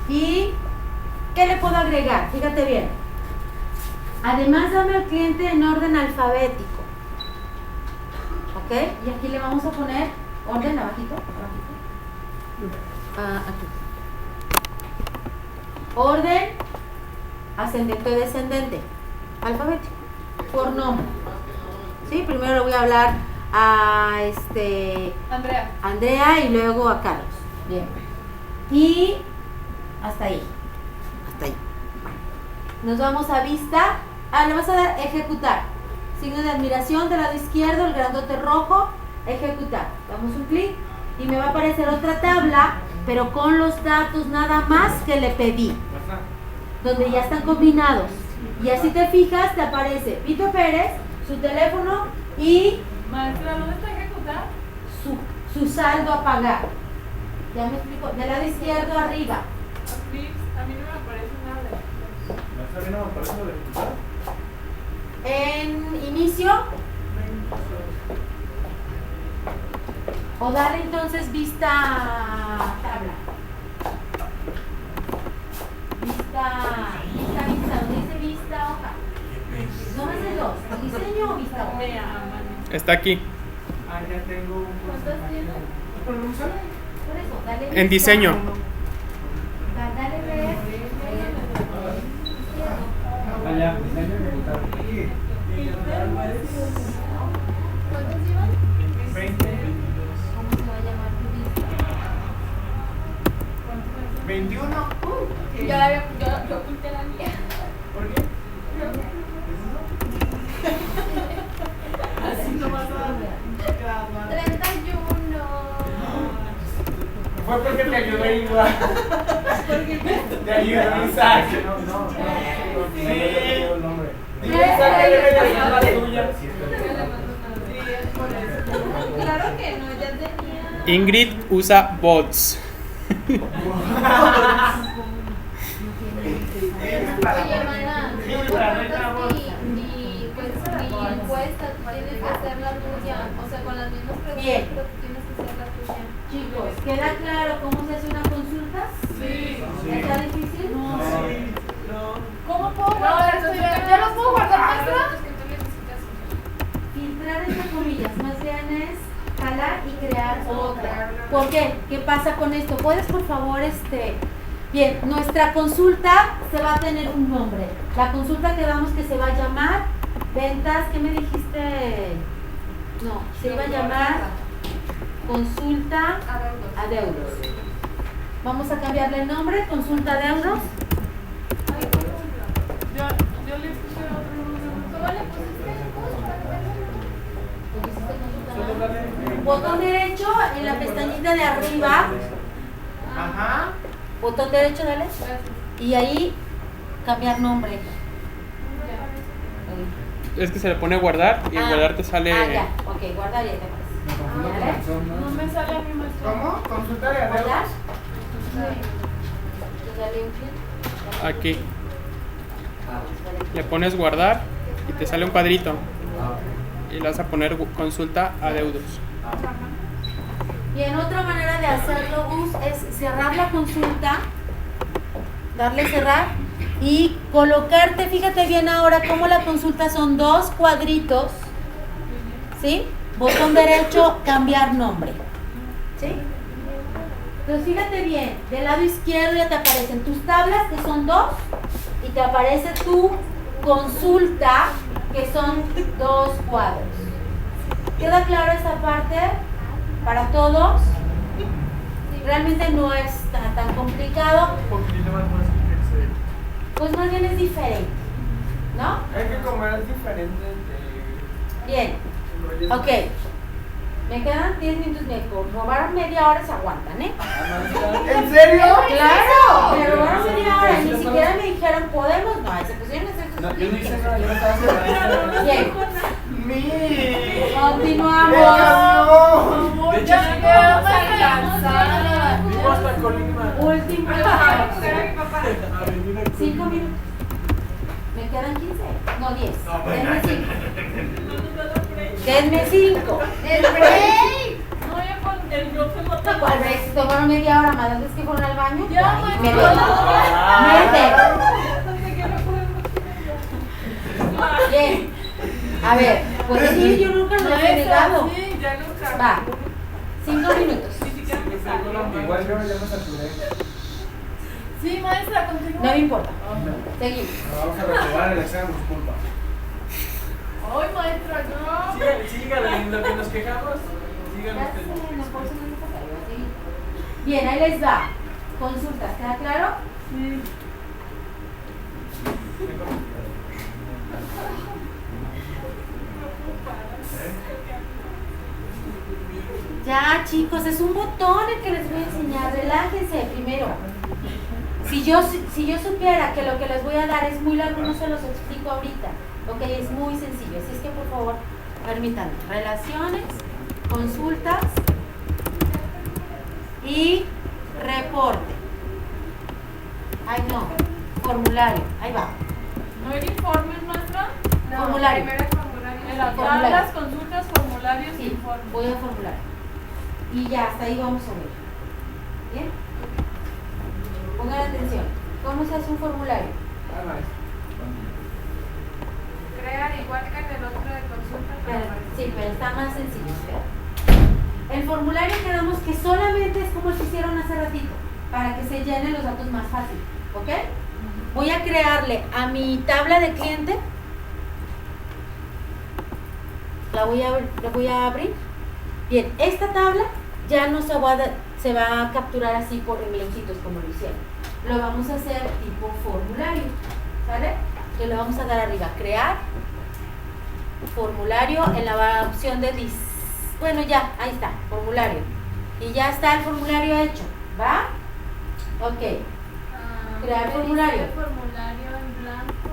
¿Y qué le puedo agregar? Fíjate bien. Además, dame al cliente en orden alfabético. ¿Ok? Y aquí le vamos a poner orden abajito. Aquí. Orden ascendente o descendente. Alfabético. Por nombre. ¿Sí? Primero le voy a hablar a Andrea y luego a Carlos. Bien. Y hasta ahí. Nos vamos a vista. Le vas a dar ejecutar. Signo de admiración del lado izquierdo, el grandote rojo. Ejecutar. Damos un clic y me va a aparecer otra tabla, pero con los datos nada más que le pedí. Donde ya están combinados. Y así te fijas, te aparece Vito Pérez, su teléfono y... Maestra, ¿dónde está ejecutar? Su saldo a pagar. Ya me explico. Del lado izquierdo arriba. A mí no me aparece nada. ¿Maestra, a mí no me aparece lo de ejecutar? En inicio. O darle entonces vista tabla. Vista, donde dice vista hoja. No me sé dos, diseño o vista hoja. Está aquí. Ya tengo un ¿Cuántas tienes? ¿Por eso, dale En diseño. Dale ver. Ya, diseño ejecutar. ¿Cuántos llevan? 20. ¿Cómo se va a llamar tu vista? 21. Yo oculté la mía. ¿Por qué? Así no vas a 31. Fue porque te ayudó igual. Te ayudó Isaac. No. Sí. Dile a Isaac que le venga la tuya. Claro que no, ya tenía. Ingrid usa bots. Oye, mana, y pues mi encuesta, tú tienes que hacer la tuya. O sea, con las mismas preguntas, Bien. pero tú tienes que hacer la tuya. Chicos, ¿queda claro cómo se hace una consulta? Sí. ¿Está difícil? No. ¿Cómo puedo guardar esto? ¿Ya los puedo guardar, maestra? Filtrar entre comillas, más bien es jalar y crear otra. ¿Por qué? ¿Qué pasa con esto? ¿Puedes por favor Bien, nuestra consulta se va a tener un nombre. La consulta quedamos que se va a llamar ventas, ¿qué me dijiste? No, se iba a llamar consulta adeudos. Vamos a cambiarle el nombre, consulta adeudos. Yo le puse otro número. ¿Cómo le pusiste? Botón derecho en la pestañita de arriba. Ajá. Botón derecho, dale. Y ahí cambiar nombre. Es que se le pone guardar y guardar te sale. Ya. Ok, guardar y ahí te aparece. No me sale a mi maestra. ¿Cómo? Consulta de ¿Guardar? adeudos. Y dale un clic. Aquí. Le pones guardar y te sale un cuadrito. Y le vas a poner consulta adeudos. Bien, otra manera de hacerlo, Gus, es cerrar la consulta, darle cerrar y colocarte, fíjate bien ahora cómo la consulta son dos cuadritos, ¿sí? Botón derecho, cambiar nombre, ¿sí? Entonces fíjate bien, del lado izquierdo ya te aparecen tus tablas, que son dos, y te aparece tu consulta, que son dos cuadros. ¿Queda claro esa parte para todos? Realmente no es tan complicado, Un poquito más fácil pues más bien es diferente, ¿no? que es que como es diferente Bien, ok. Me quedan 10 minutos, me robaron media hora, se aguantan, ¿eh? ¿En serio? ¡Claro! Me robaron media hora y ni siquiera me dijeron, ¿podemos? No, se pusieron a hacer sus Yo no críticas. hice nada, yo no estaba haciendo Bien, ¡Mi! continuamos. De hecho, Ya sí, me vamos a cansar. vivo hasta Colima. Último. A mi papá. 5 minutos. Me quedan 15. No, 10. Denme 5. Denme 5. ¡El break! No, ya cuando El profe no te ¿Cuál vez? Si tomaron media hora más antes que fueron al baño. Ya, Ay, maestra, me no, voy. Vete. Bien. A ver, pues sí, yo nunca lo he negado. Sí, ya nunca. Va. 5 minutos. Ni siquiera me salió. Igual yo ya me saturé. Sí, maestra, continúa. No me importa. Seguimos. Vamos a reprobar el examen, disculpa. Ay, maestra, no. Síganle en lo que nos quejamos. Síganle Ya ustedes. sé, no, por eso no me importa, voy a seguir. Bien, ahí les va. Consultas, ¿queda claro? Sí. Ya, chicos, es un botón el que les voy a enseñar. Relájense primero. Si yo supiera que lo que les voy a dar es muy largo, no se los explico ahorita. Ok, es muy sencillo. Así es que, por favor, permítanme. Relaciones, consultas y reporte. Ay, no. Formulario. Ahí va. ¿No era informes, maestra? Formulario. Primero formulario. En las Formulario. tablas, consultas, formularios, Sí, informes. voy a formular. Y ya, hasta ahí vamos a ver. ¿Bien? Pongan atención. ¿Cómo se hace un formulario? Ah, maestro. Crear igual que en el otro de consulta. Sí, pero está más sencillo. Espera. El formulario quedamos que solamente es como el que hicieron hace ratito, para que se llenen los datos más fácil. ¿Ok? Voy a crearle a mi tabla de cliente. La voy a abrir. Bien, esta tabla ya no se va a capturar así por rengloncitos como lo hicieron. Lo vamos a hacer tipo formulario. ¿Sale? Que le vamos a dar arriba, crear formulario en la opción de bueno, ya, ahí está, formulario. Y ya está el formulario hecho, ¿va? Ok, crear formulario. Formulario en blanco.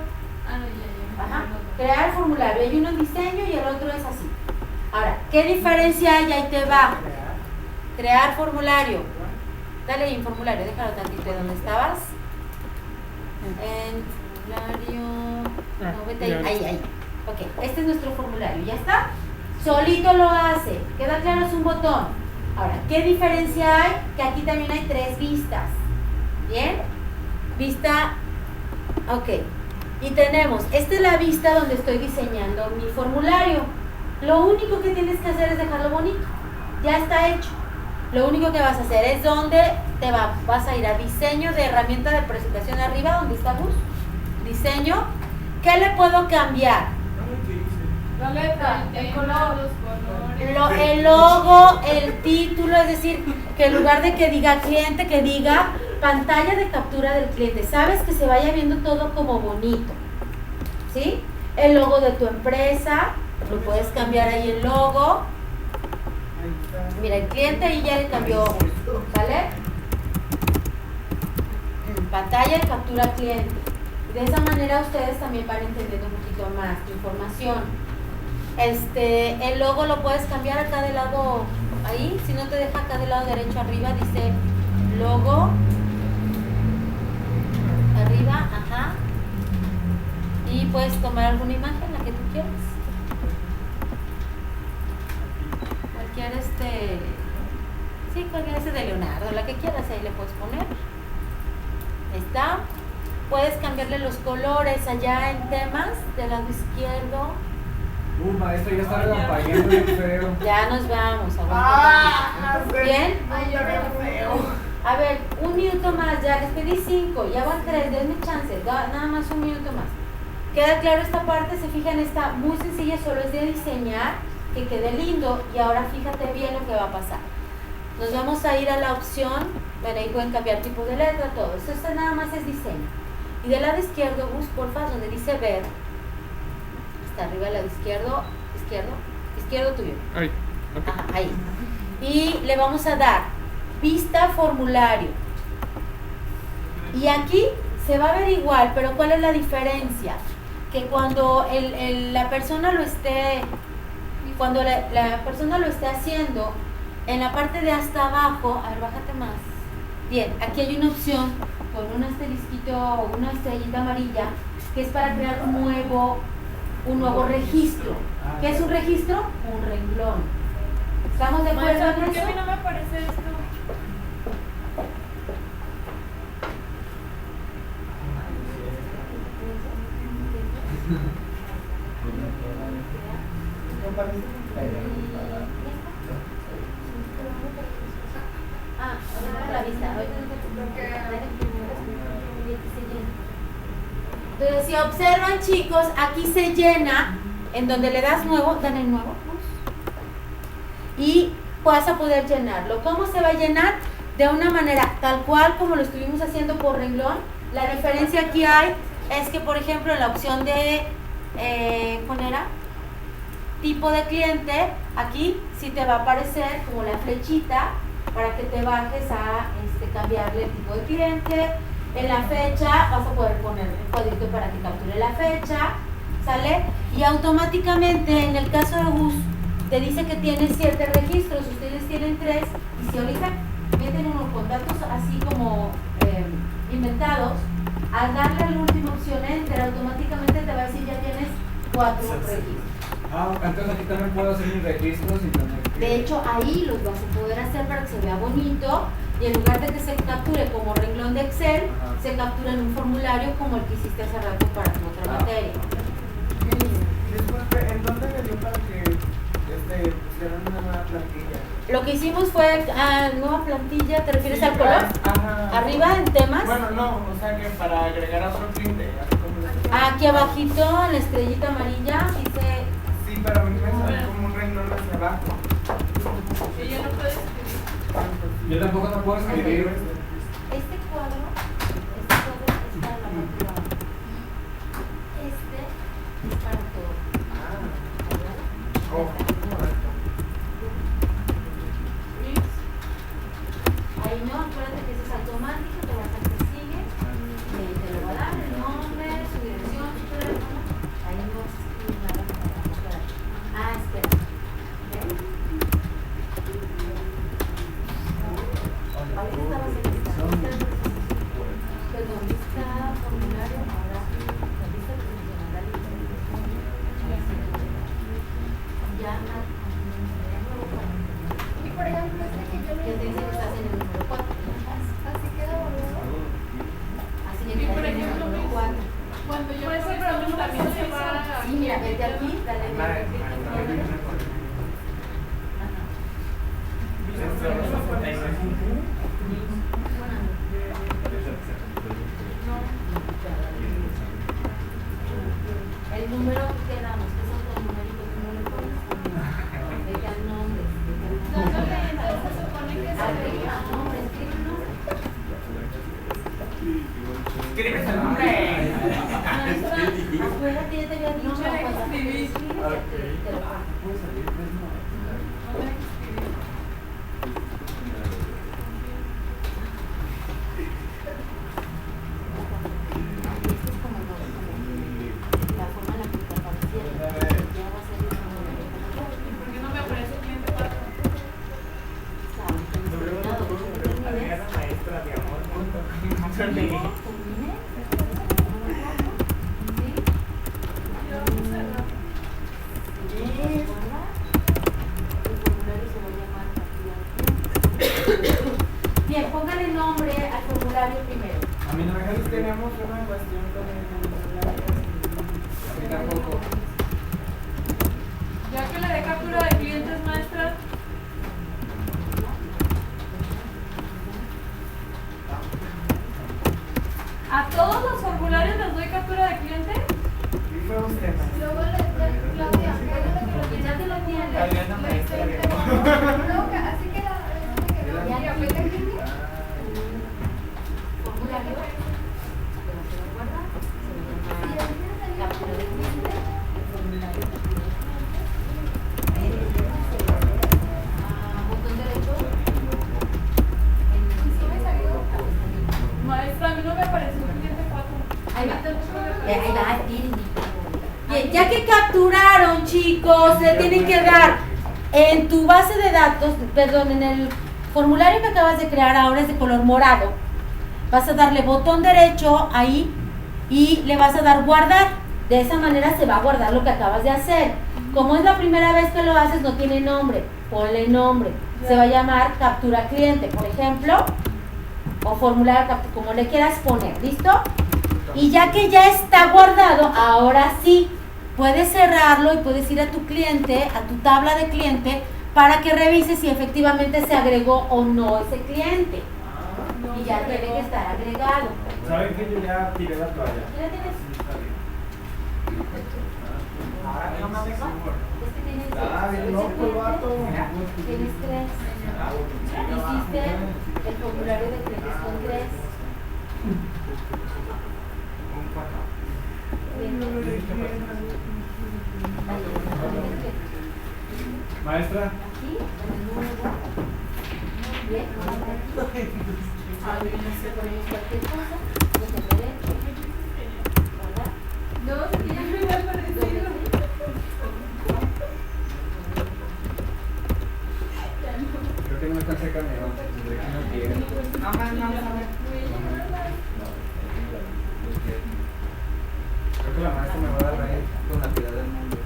Ah, no, ya. Ajá. Crear formulario, hay uno en diseño y el otro es así. Ahora, ¿qué diferencia hay? Ahí te va. Crear formulario. Dale ahí en formulario, déjalo tantito de donde estabas. En formulario. No, vete ahí. Ahí. Ok, este es nuestro formulario, ¿ya está? Solito lo hace. ¿Queda claro? Es un botón. Ahora, ¿qué diferencia hay? Que aquí también hay 3 vistas. ¿Bien? Vista. Ok. Y tenemos, esta es la vista donde estoy diseñando mi formulario. Lo único que tienes que hacer es dejarlo bonito. Ya está hecho. Lo único que vas a hacer es donde vas a ir a diseño de herramienta de presentación arriba, donde está Gus. Diseño. ¿Qué le puedo cambiar? La letra, el color, los colores. El logo, el título, es decir, que en lugar de que diga cliente, que diga pantalla de captura del cliente. Sabes, que se vaya viendo todo como bonito. ¿Sí? El logo de tu empresa, lo puedes cambiar ahí el logo. Mira, el cliente ahí ya le cambió, ¿vale? Pantalla de captura cliente. De esa manera ustedes también van entendiendo un poquito más de información. El logo lo puedes cambiar acá del lado, ahí, si no te deja acá del lado derecho arriba, dice logo, arriba, ajá, y puedes tomar alguna imagen, la que tú quieras. Cualquier cualquier de Leonardo, la que quieras, ahí le puedes poner. Ahí está. Puedes cambiarle los colores allá en temas, del lado izquierdo. Maestro, ya está relampagueando el feo. Ya nos vamos, aguanta un poquito. ¿Bien? Ay, yo veo feo. A ver, 1 minuto más, ya les pedí 5, ya van 3, denme chance, nada más 1 minuto más. ¿Queda claro esta parte? Se fijan, está muy sencilla, solo es de diseñar, que quede lindo, y ahora fíjate bien lo que va a pasar. Nos vamos a ir a la opción, bueno, ahí pueden cambiar tipo de letra, todo eso, esto nada más es diseño. Y del lado izquierdo, Gus, porfa, donde dice ver, está arriba del lado izquierdo tuyo. Ahí, ok. Ajá, ahí. Y le vamos a dar vista formulario. Y aquí se va a ver igual, pero ¿cuál es la diferencia? Que cuando la persona lo esté, la persona lo esté haciendo, en la parte de hasta abajo, a ver, bájate más. Bien, aquí hay una opción con un asterisquito o una estrellita amarilla, que es para crear un nuevo registro. ¿Qué es un registro? Un renglón. ¿Estamos de acuerdo Maestra, en ¿por qué a mí eso? no me aparece esto? Ah, ahorita la vista. Entonces, si observan, chicos, aquí se llena, en donde le das nuevo, dan el nuevo, y vas a poder llenarlo. ¿Cómo se va a llenar? De una manera tal cual como lo estuvimos haciendo por renglón. La diferencia aquí hay es que, por ejemplo, en la opción de, ¿cuál era? Tipo de cliente, aquí sí te va a aparecer como la flechita para que te bajes a cambiarle el tipo de cliente. En la fecha vas a poder poner el cuadrito para que capture la fecha, ¿sale? Y automáticamente en el caso de Gus te dice que tienes 7 registros, ustedes tienen 3, y si ahorita meten unos contactos así como inventados, al darle a la última opción Enter, automáticamente te va a decir ya tienes 4 registros. Ah, entonces aquí también puedo hacer mis registros y tener que... De hecho, ahí los vas a poder hacer para que se vea bonito, y en lugar de que se capture como renglón de Excel, Ajá. se captura en un formulario como el que hiciste hace rato para tu otra materia. Disculpe, ¿en dónde le dio para que pusieran una nueva plantilla? Lo que hicimos fue nueva plantilla, ¿te refieres al color? Ajá. Arriba en temas. Bueno, no, o sea que para agregar a otro cliente, así como... Aquí abajito, en la estrellita amarilla, dice... Sí, pero a mí me sale como un renglón hacia abajo. Y yo no puedo escribir. Yo tampoco no puedo escribir. Este cuadro es para la parte de abajo. Este es para todo. Oh. Ahí no, acuérdate que eso es automático, te vas a que sigue, te lo va a dar el nombre, su dirección, su teléfono. Ahí no vas a escribir nada para aclarar. Ah, espera. ¿Ven? Ahorita estabas en esta. Perdón, está formulario ahora. La lista promocional. Ya Y por ejemplo, este que yo que te le dice que estás en el número 4. así queda borrado. Así Y que por estás en el ejemplo, número 4. Cuando yo puede ser, pero también se va a... Sí, mira, vete aquí, dale. El número que damos, que son los numéricos, no le pones vete al nombre. No, no, entonces se supone que se Arriba, nombre, escribe el nombre. ¡Escribes el nombre! Acuérdate, ya te había dicho. No me dejes cuando escribir. escribes, te lo pones. Esto es como la forma en la que te apareciera. Ya va a ser el número. ¿Por qué no me aparece el cliente 4? ¿Sabes? Terminado, termines. maestra, mi amor. Termine. ¿Sí? Yo vamos a cerrar. Bien, póngale nombre al formulario primero. A mí no me dejas, tenemos una cuestión con el... A mí tampoco. Ya que le dé captura de clientes, maestra. ¿A todos los formularios les doy captura de cliente? Y fue usted, maestra. Luego le Claudia, Ya te lo tienes. Adriana, maestra. así queda. Ya pues formulario. Se lo guarda. Se lo llama captura de cliente. El formulario. Botón derecho. Maestra, a mí no me apareció el cliente 4. Ahí va, bien, ya que capturaron, chicos, le tienen que dar en tu base de datos, perdón, en el formulario que acabas de crear ahora es de color morado. Vas a darle botón derecho ahí y le vas a dar guardar. De esa manera se va a guardar lo que acabas de hacer. Como es la primera vez que lo haces, no tiene nombre. ponle nombre. Se va a llamar captura cliente, por ejemplo, o formulario captura, como le quieras poner, ¿listo? Y ya que ya está guardado, ahora sí, puedes cerrarlo y puedes ir a tu cliente, a tu tabla de cliente, para que revises si efectivamente se agregó o no ese cliente. Y ya tiene que estar agregado. ¿Saben que yo ya tiré la toalla? ¿Ya tienes? Ah, no mames, sí, Es que tienes ah, bien loco el vato. Tienes 3. Hiciste el formulario de clientes con 3. Maestra. Aquí, en el número. Bien. Ponemos cualquier cosa. Botón derecho. ¿Verdad? No, es que ya me había aparecido. Creo que no me están secando. Desde que no quieren. Creo que la maestra me va a dar ahí con la piedad del mundo.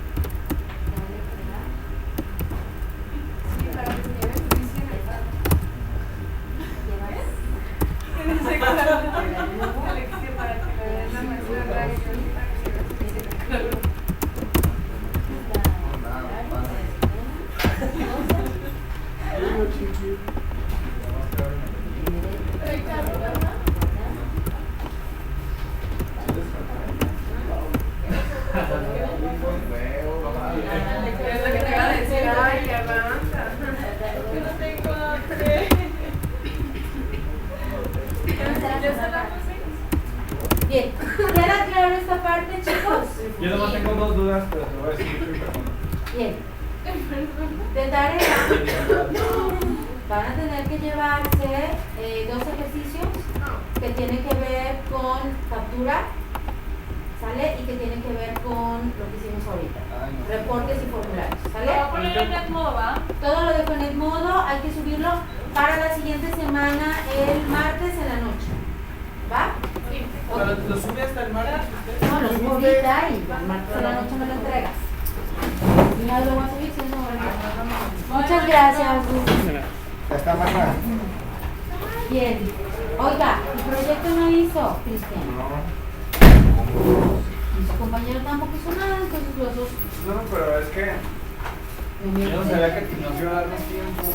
Bien, ¿queda claro esta parte, chicos? Yo nomás tengo dos dudas, pero te voy a decir que Bien. De tarea van a tener que llevarse 2 ejercicios que tienen que ver con captura, ¿sale? Y que tienen que ver con lo que hicimos ahorita. Reportes y formularios, Lo voy a ¿sale? poner en el modo, ¿va? Todo lo dejo en el modo, hay que subirlo para la siguiente semana, el martes en la noche. ¿Va? Sí. Ok. ¿Lo sube hasta el martes usted? No, lo subo ahorita y el martes en la noche me lo entregas. Y no lo voy a subir, si no, muchas gracias, Ruth. Ya está más grande. Bien. Oiga, ¿el proyecto no hizo, Cristian? Y su compañero tampoco hizo nada, entonces los dos. No, pero es que yo no sabía que nos iba a dar más tiempo.